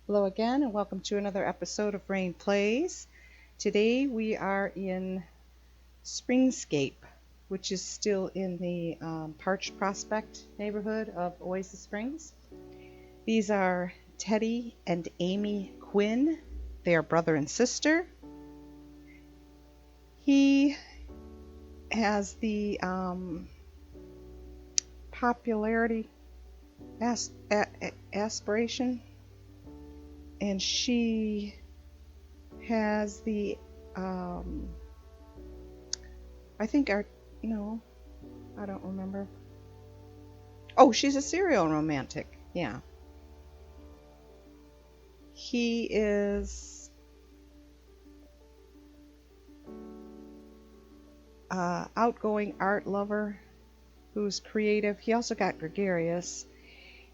Hello again, and welcome to another episode of Raine Plays. Today we are in Springscape, which is still in the Parched Prospect neighborhood of Oasis Springs. These are Teddy and Aimee Quinn. They are brother and sister. He has the popularity aspiration, and she has the I think I don't remember. Oh, she's a serial romantic. Yeah. He is outgoing art lover who's creative. He also got gregarious.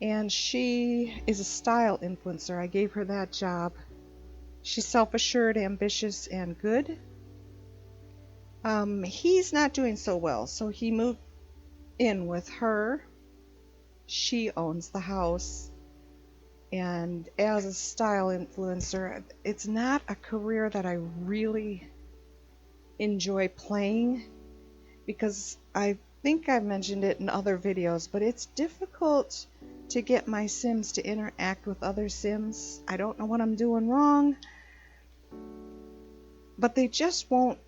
And she is a style influencer. I gave her that job. She's self-assured, ambitious, and good. He's not doing so well, so he moved in with her. She owns the house. And as a style influencer, it's not a career that I really enjoy playing, because I think I've mentioned it in other videos, but it's difficult to get my Sims to interact with other Sims. I don't know what I'm doing wrong, but they just won't,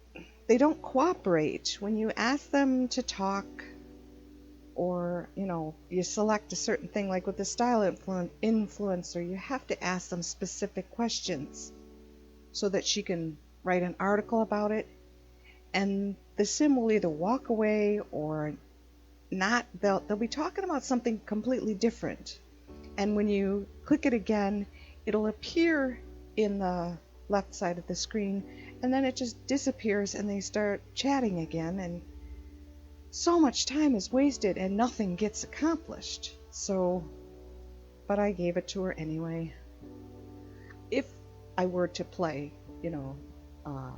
they don't cooperate. When you ask them to talk, or you select a certain thing, like with the style influencer, you have to ask them specific questions so that she can write an article about it, and the Sim will either walk away or not. They'll be talking about something completely different, and when you click it again, it'll appear in the left side of the screen, and then it just disappears and they start chatting again, and so much time is wasted and nothing gets accomplished. But I gave it to her anyway. If I were to play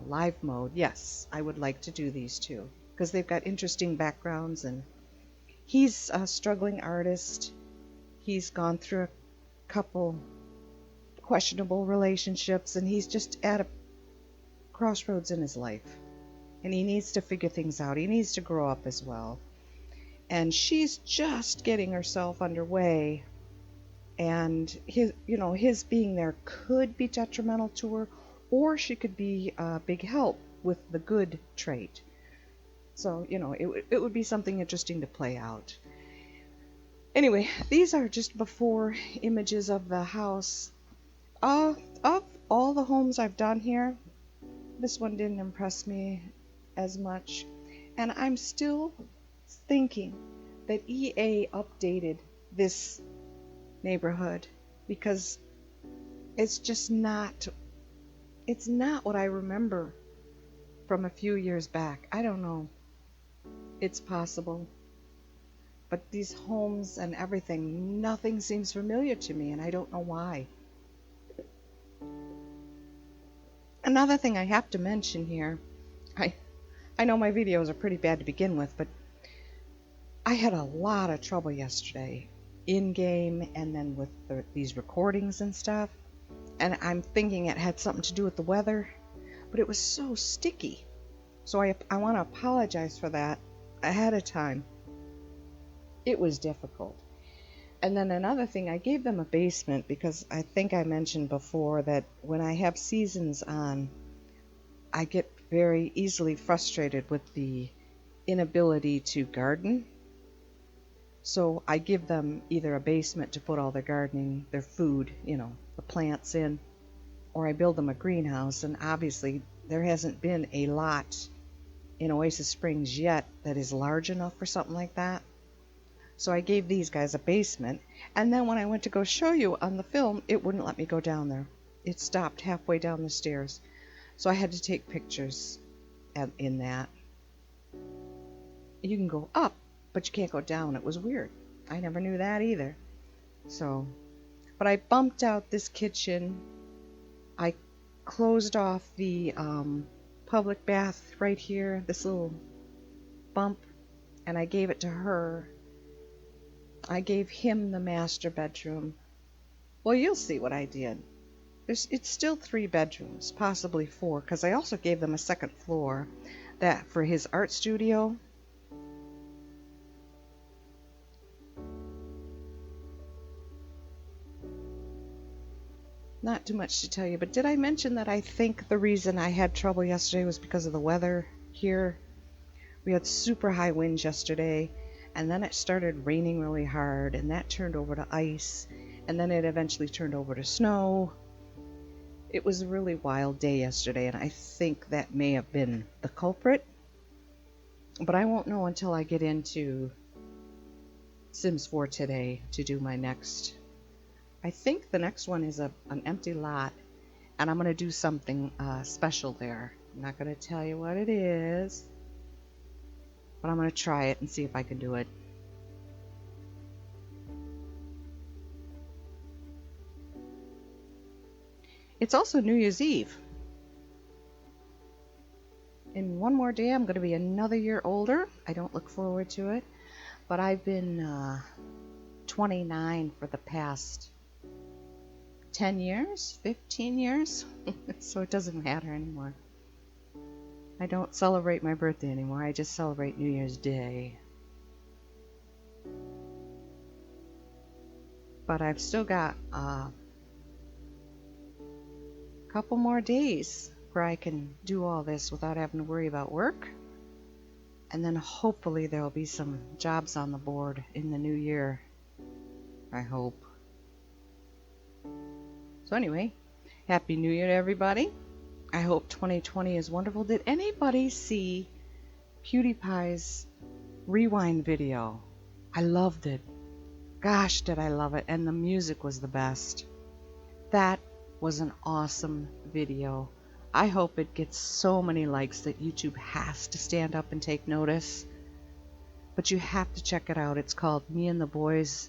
live mode, yes, I would like to do these two, because they've got interesting backgrounds, and he's a struggling artist. He's gone through a couple questionable relationships, and he's just at a crossroads in his life, and he needs to figure things out. He needs to grow up as well. And she's just getting herself underway, and his being there could be detrimental to her, or she could be a big help with the good trait. So, it would be something interesting to play out. Anyway, these are just before images of the house. Of all the homes I've done here, this one didn't impress me as much. And I'm still thinking that EA updated this neighborhood, because it's just not what I remember from a few years back. I don't know. It's possible. But these homes and everything, nothing seems familiar to me, and I don't know why. Another thing I have to mention here, I know my videos are pretty bad to begin with, but I had a lot of trouble yesterday in-game and then with these recordings and stuff. And I'm thinking it had something to do with the weather, but it was so sticky. So I want to apologize for that ahead of time. It was difficult. And then another thing, I gave them a basement because I think I mentioned before that when I have seasons on, I get very easily frustrated with the inability to garden. So I give them either a basement to put all their gardening, their food, the plants in, or I build them a greenhouse. And obviously there hasn't been a lot in Oasis Springs yet that is large enough for something like that. So I gave these guys a basement, and then when I went to go show you on the film, it wouldn't let me go down there. It stopped halfway down the stairs. So I had to take pictures in that. You can go up, but you can't go down. It was weird. I never knew that either. But I bumped out this kitchen. I closed off the public bath right here, this little bump, and I gave it to her. I gave him the master bedroom. Well, you'll see what I did. It's still 3 bedrooms, possibly 4, because I also gave them a second floor that for his art studio. Not too much to tell you, but did I mention that I think the reason I had trouble yesterday was because of the weather here? We had super high winds yesterday, and then it started raining really hard, and that turned over to ice, and then it eventually turned over to snow. It was a really wild day yesterday, and I think that may have been the culprit. But I won't know until I get into Sims 4 today to do my next. I think the next one is an empty lot, and I'm going to do something special there. I'm not going to tell you what it is, but I'm going to try it and see if I can do it. It's also New Year's Eve. In one more day, I'm going to be another year older. I don't look forward to it, but I've been 29 for the past 10 years, 15 years, so it doesn't matter anymore. I don't celebrate my birthday anymore. I just celebrate New Year's Day. But I've still got a couple more days where I can do all this without having to worry about work. And then hopefully there will be some jobs on the board in the new year. I hope. So anyway, Happy New Year to everybody. I hope 2020 is wonderful. Did anybody see Pewdiepie's rewind video? I loved it. Gosh, did I love it. And the music was the best. That was an awesome video. I hope it gets so many likes that YouTube has to stand up and take notice. But you have to check it out. It's called Me and the Boys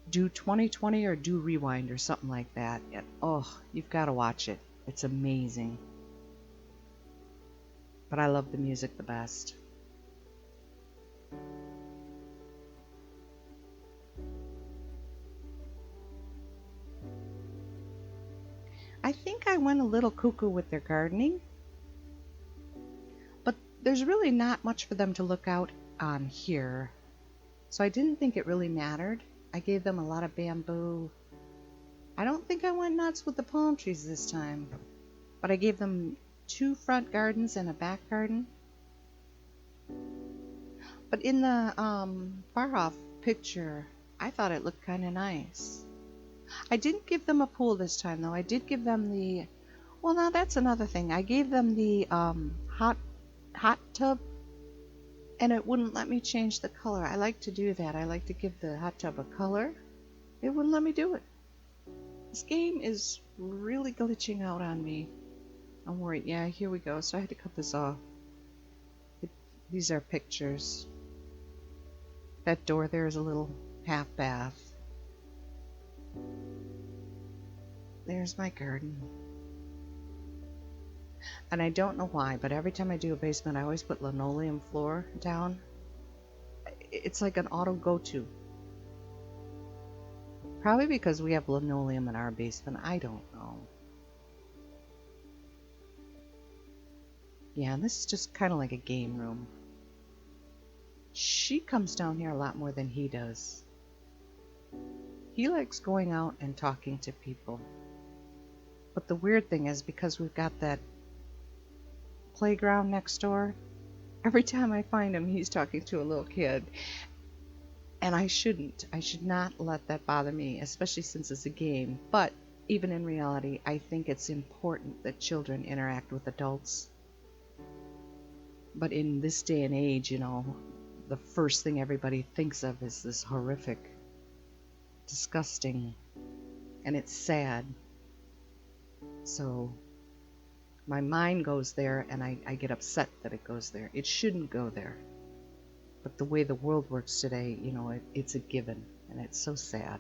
Do 2020 or Do Rewind or something like that. Oh, you've got to watch it. It's amazing. But I love the music the best. I think I went a little cuckoo with their gardening. But there's really not much for them to look out on here. So I didn't think it really mattered. I gave them a lot of bamboo. I don't think I went nuts with the palm trees this time. But I gave them 2 front gardens and a back garden. But in the far off picture, I thought it looked kind of nice. I didn't give them a pool this time though. I did give them the, well now that's another thing. I gave them the hot tub, and it wouldn't let me change the color. I like to do that. I like to give the hot tub a color. It wouldn't let me do it. This game is really glitching out on me. I'm worried. Yeah, here we go. So I had to cut this off. These are pictures. That door there is a little half bath. There's my garden. And I don't know why, but every time I do a basement, I always put linoleum floor down. It's like an auto go-to. Probably because we have linoleum in our basement. I don't know. Yeah, and this is just kind of like a game room. She comes down here a lot more than he does. He likes going out and talking to people. But the weird thing is, because we've got that playground next door, every time I find him, he's talking to a little kid. And I shouldn't. I should not let that bother me, especially since it's a game. But even in reality, I think it's important that children interact with adults. But in this day and age, you know, the first thing everybody thinks of is this horrific, disgusting, and it's sad. So my mind goes there, and I get upset that it goes there. It shouldn't go there. But the way the world works today, you know, it's a given, and it's so sad.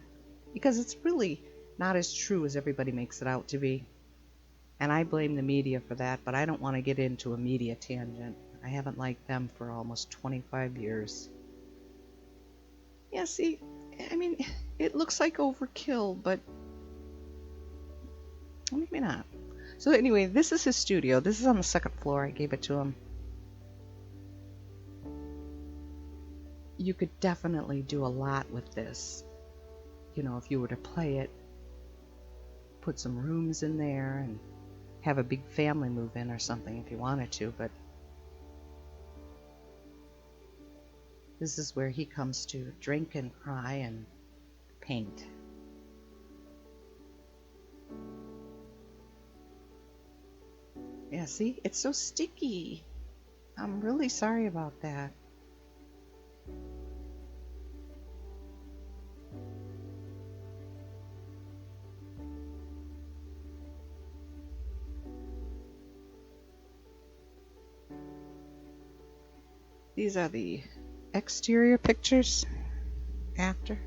Because it's really not as true as everybody makes it out to be. And I blame the media for that, but I don't want to get into a media tangent. I haven't liked them for almost 25 years. Yeah, see, I mean, it looks like overkill, but Well, maybe not. So anyway, this is his studio. This is on the second floor. I gave it to him. You could definitely do a lot with this. You know, if you were to play it, put some rooms in there and have a big family move in or something if you wanted to, but this is where he comes to drink and cry and paint. Yeah, see? It's so sticky. I'm really sorry about that. These are the exterior pictures after.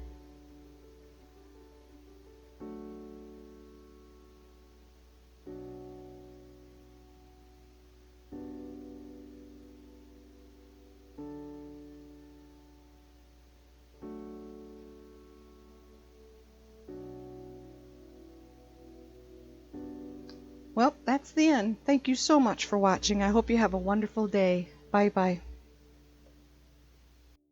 Well, that's the end. Thank you so much for watching. I hope you have a wonderful day. Bye-bye.